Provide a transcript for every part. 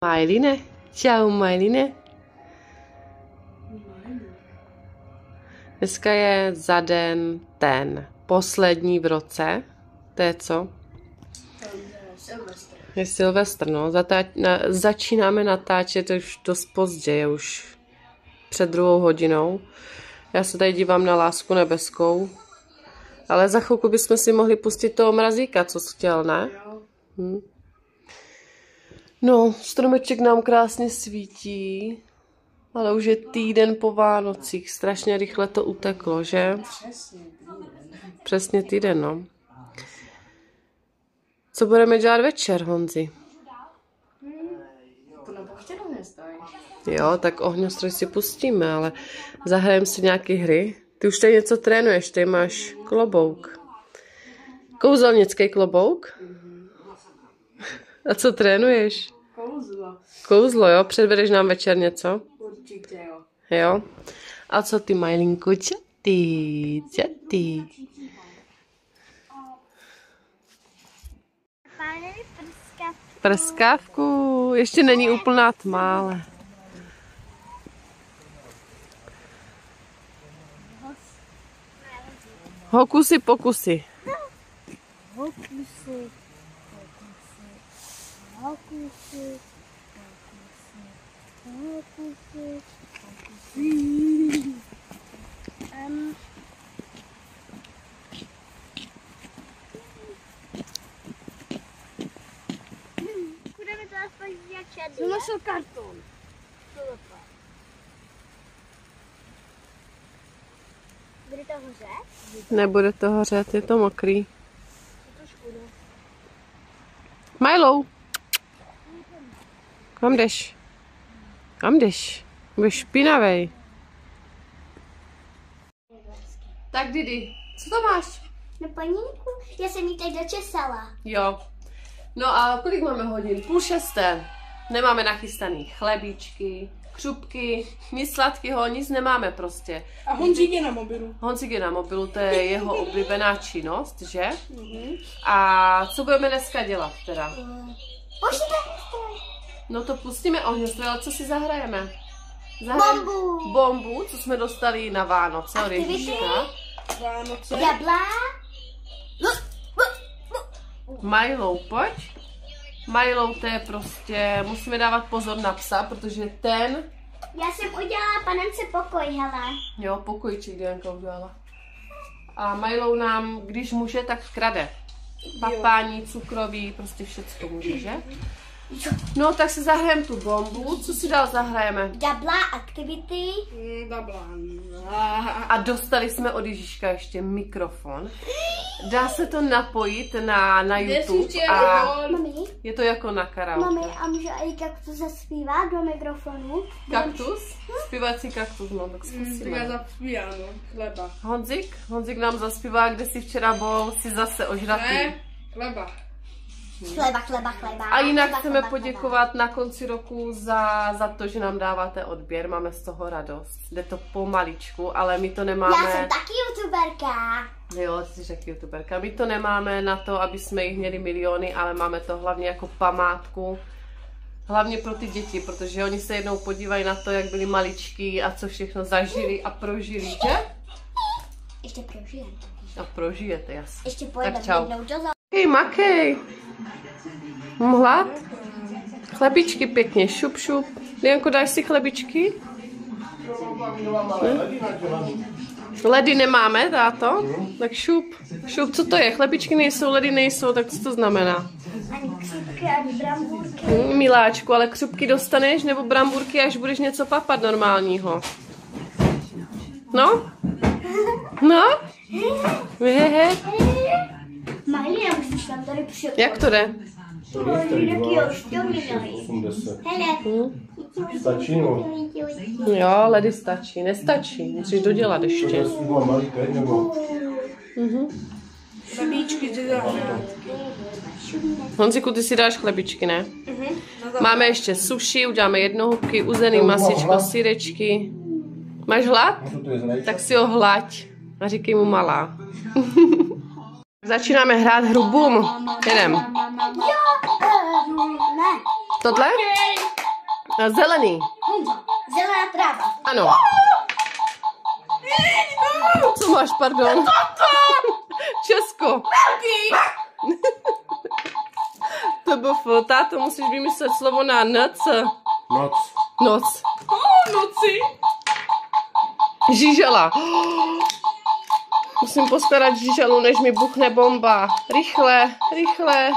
Majline, čau Majline. Dneska je za den ten poslední v roce. To je co? Je Silvestr, no. Začínáme natáčet už dost pozdě, je už před 2 hodinou. Já se tady dívám na Lásku nebeskou. Ale za chvilku bychom si mohli pustit toho Mrazíka, co jsi chtěl, ne? No, stromeček nám krásně svítí, ale už je týden po Vánocích. Strašně rychle to uteklo, že? Přesně týden, no. Co budeme dělat večer, Honzi? Jo, tak ohňostroj si pustíme, ale zahrajeme si nějaké hry. Ty už tady něco trénuješ, ty máš klobouk. Kouzelnický klobouk? A co trénuješ? Kouzlo. Kouzlo, jo? Předvedeš nám večer něco? Určitě jo. Jo? A co ty, Majlinku? Co ty? Prskávku. Ještě není úplná tma, ale... Hokusy pokusy. Hokusy. Budeme to aspoň dělat čady. Jsem našel karton. Bude to hořet? Nebude to hořet, je to mokrý. Milo! Kam jdeš? Kam jdeš? Budeš špinavej. Tak Didi, co to máš? Na panínku? Já jsem jí teď dočesala. Jo. No a kolik máme hodin? 5:30. Nemáme nachystaný chlebíčky, křupky, nic sladkého, nic nemáme prostě. A Honzík je na mobilu. Honzík je na mobilu, to je jeho oblíbená činnost, že? A co budeme dneska dělat teda? Pošlete. No to pustíme ohňostroj, ale co si zahrajeme? Bombu. Bombu, co jsme dostali na Vánoce od Ježíška. Vánoce. Jabla. Milo, pojď. Milo, to je prostě, musíme dávat pozor na psa, protože ten... Já jsem udělala panence pokoj, hele. Jo, pokojčík Dianka udělala. A Milo nám, když může, tak krade. Papání, cukroví, prostě všecko může, že? No, tak si zahrajeme tu bombu. Co si dál zahrajeme? Jabla, aktivity. A dostali jsme od Ježíška ještě mikrofon. Dá se to napojit na YouTube a Mami, je to jako na karaoke. mami, a může i kaktus zaspívat do mikrofonu? Kaktus? Zpívací kaktus, no, tak Tak zkusíme. já zapívám, no. Chleba. Honzik nám zaspívá, kde si včera byl, si zase ožratý. Ne, chleba. Chleba. A jinak Chleba, chceme chleba. poděkovat na konci roku za to, že nám dáváte odběr. Máme z toho radost. Jde to pomaličku, ale my to nemáme... Já jsem taky youtuberka. Jo, ty jsi taky youtuberka. My to nemáme na to, aby jsme jich měli miliony, ale máme to hlavně jako památku. Hlavně pro ty děti, protože oni se jednou podívají na to, jak byli maličký a co všechno zažili a prožili, že? Ještě prožijem. A prožijete, jasně. Ještě pojedeme Tak čau. jednou do Hej, makej. Mám hlad? Chlebičky pěkně, šup. Dianko, dáš si chlebičky? Ledy nemáme, táto? Tak šup. Co to je? Chlebičky nejsou, ledy nejsou, tak co to znamená? ani křupky, ani brambůrky. Miláčku, ale křupky dostaneš, nebo brambůrky, až budeš něco papat normálního? No? Hehe. Malina, musíš tam tady přijet. Jak to jde? Stačí, no. Jo, ledy stačí, nestačí, musíš dodělat ještě. Chlebíčky, ty zahrát. Honziku, ty si dáš chlebičky, ne? Máme ještě sushi, uděláme jednohubky, uzený masičko, syrečky. Máš hlad? Tak si ho hlaď a říkej mu malá. Začínáme hrát hru Bum. Jedem. Ne. Tohle? A zelený. Zelená tráva. Ano. Co máš, pardon? Česko. To bylo táto, musíš vymyslet slovo na noc. Noc. Noc. Noci. Žížela. Musím postarat žíželu, než mi buchne bomba. Rychle, rychle.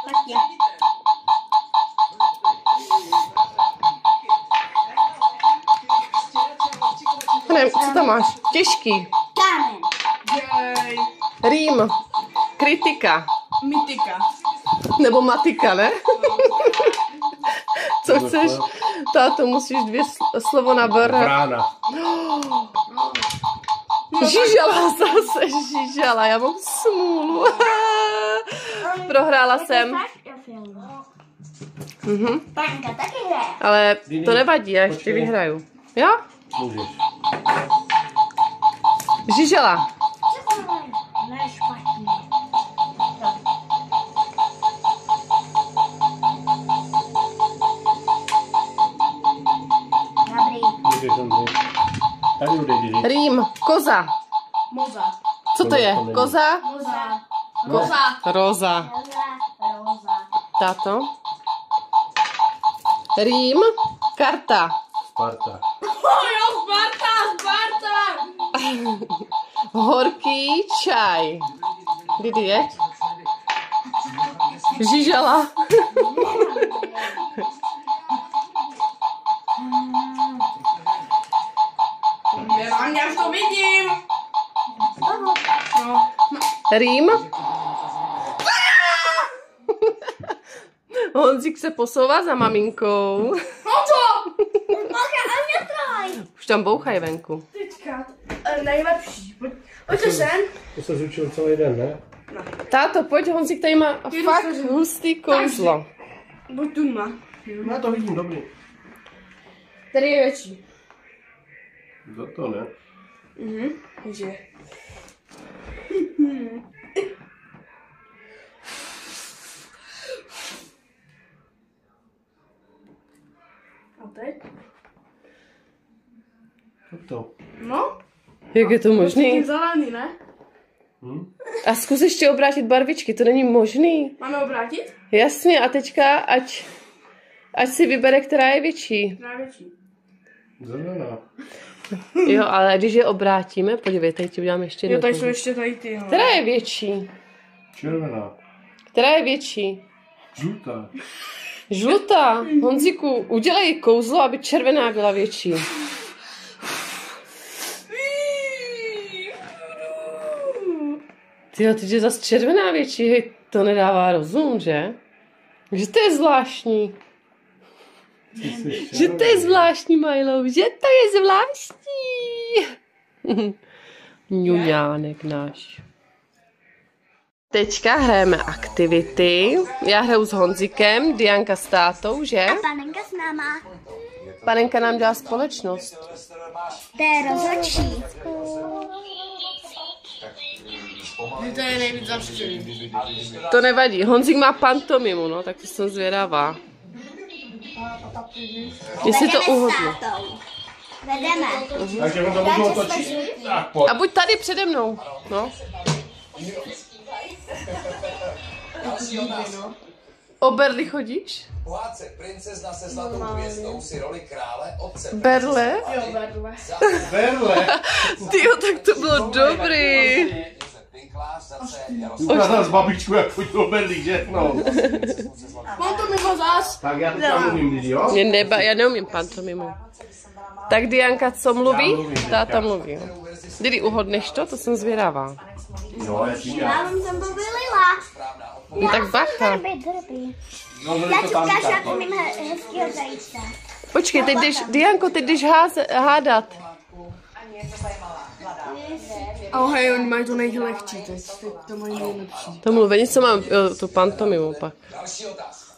Špatně. Ne, co tam máš? Těžký. Kámen. Jej. Rým. Kritika. Mytika. Nebo matika, ne? Co chceš? Táto, musíš slovo na br. Brána. Žížela zase, žížela. Já mám smůlu. Prohrála jsem. Panka taky hraje. Ale to nevadí, já ještě vyhraju. Jo? Můžeš. Žížela. Ne, špatně. Dobrý. Můžeš, Ondřej. Tady udej, Didi. Rým. Koza. Moza. Co to je? Koza? Moza. Moza. Roza. Roza. Táto. Rým. Karta. Sparta. Jo, Sparta, Sparta. Horký čaj. Didi, jeď. Žížela. Já už to vidím. No. Rým. Honzik se posouvá za maminkou. No co? Už tam bouchají venku. Teďka nejlepší. Pojďte sem. To se zúčil celý den, ne? Táto, pojď, Honzik tady má fakt hustý kouzlo. Buď tu má. Já to vidím, dobrý. Tady je větší. Za to ne. Takže. A teď? To. No? Jak je to možný? Je zelený, ne? A zkus ještě obrátit barvičky, to není možný. Máme obrátit? Jasně, a teďka, ať si vybere, která je větší. Která je větší? Zelená. Jo, ale když je obrátíme, podívej, tady ti udělám ještě Jo, jednu. tady jsou ještě tady ty. No. Která je větší? Červená. Která je větší? Žlutá. Žlutá. Honziku, udělej kouzlo, aby červená byla větší. Tyjo, teď je zase červená větší, hej, to nedává rozum, že? Že to je zvláštní. Že to je zvláštní, Milo, že to je zvláštní. Ňuňánek náš. Teďka hrajeme aktivity. Já hraju s Honzikem, Dianka s tátou, že? A panenka s náma. Panenka nám dělá společnost. To je rozhodčí. To je nejvíc zavštěný. To nevadí. Honzik má pantomimu, no, tak to jsem zvědavá. Jestli to uhodnu. Vedeme. Takže on to můžu otočit. Tak, pojď. A buď tady přede mnou. No. O berli chodíš? Pohádce Princezna se zlatou hvězdou si roli krále otce Berle? Jo, vedle. Berle. Tyjo, tak to bylo dobrý. Ukázal s babičkou, jak chodil Berlík, že? No. Mám to mimo zás. Tak já teďka mluvím, Didi, jo? Já neumím pantomimu. Tak Dianka, co mluví? Táta mluví. Didi, uhodneš to? To jsem zvědavá. No, já tím Já vám jsem povylila. No tak bacha. Dobrý. No, Já ti ukážu, jak umím hezkýho zajíce. Počkej, teď jdeš, Dianko, teď jdeš hádat. A hej, oni mají to nejlehčí teď. To mají nejlepší. To mluví, něco mám, jo, tu pantomimu pak. Další otázka.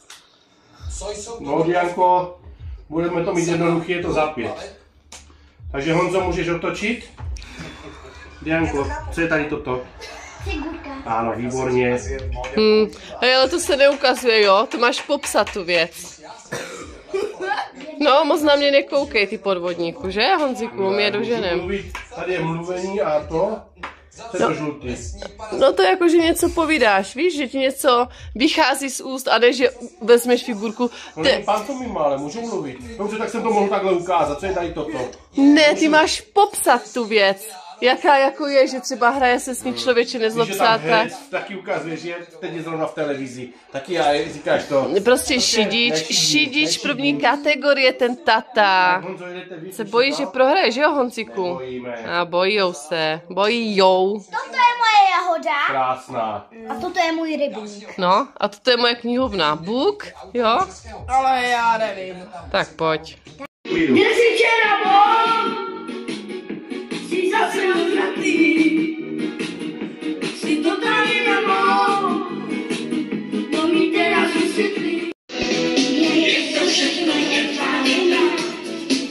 Co jsou No, Dianko, budeme to mít jednoduchý, je to za 5. Takže Honzo, můžeš otočit? Dianko, co je tady toto? Figurka. Ano, výborně. Ale to se neukazuje, jo? To máš popsat tu věc. No, moc na mě nekoukej, ty podvodníku, že, Honziku? Mě doženem. Tady je mluvení a to. Co je to žlutý? No to jako, že něco povídáš, víš, že ti něco vychází z úst a ne, že vezmeš figurku. No nevím, pantomima, ale můžu mluvit. Dobře, tak jsem to mohl takhle ukázat. Co je tady toto? Ne, ty máš popsat tu věc. Jaká jako je, že třeba hraje se s ní člověče, nezlob Když se je a tam tak. herec, taky ukazuje, že teď je zrovna v televizi. Taky a říkáš to. Prostě šidič první kategorie, ten tata. Honzo, jedete víc, Se bojí, že prohraješ, jo, Honziku? Bojíme. A bojijou se, bojijou. Toto je moje jahoda Krásná. a toto je můj rybník. No, a toto je moje knihovna. Buk, jo? Ale já nevím. Tak pojď. Kde jsi včera byl? Jsi zase odvratný. Jsi totálně mimo. To mi teraz vysvětlí. Je to všechno jen fána,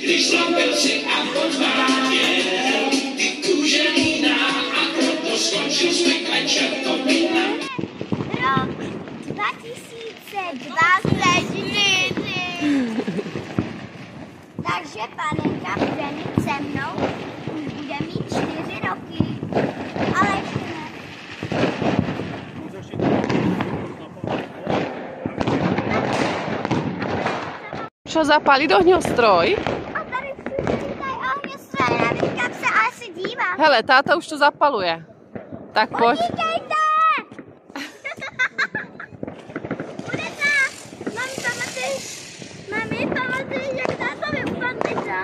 když slavil si a podváděl. Ty kůženýna a proto skončil smykle čertovina. Rok 2024. Takže panenka bude mít se mnou, už bude mít 4 roky. Ale ještě ne. Šel zapálit ohňostroj? A tady všichni tady ohňostroj, nevím, kam se asi dívám. Hele, táta už to zapaluje. Tak pojď. Podívejte! Bude to, mami, pamatuješ, jak tátovi upadl teďka?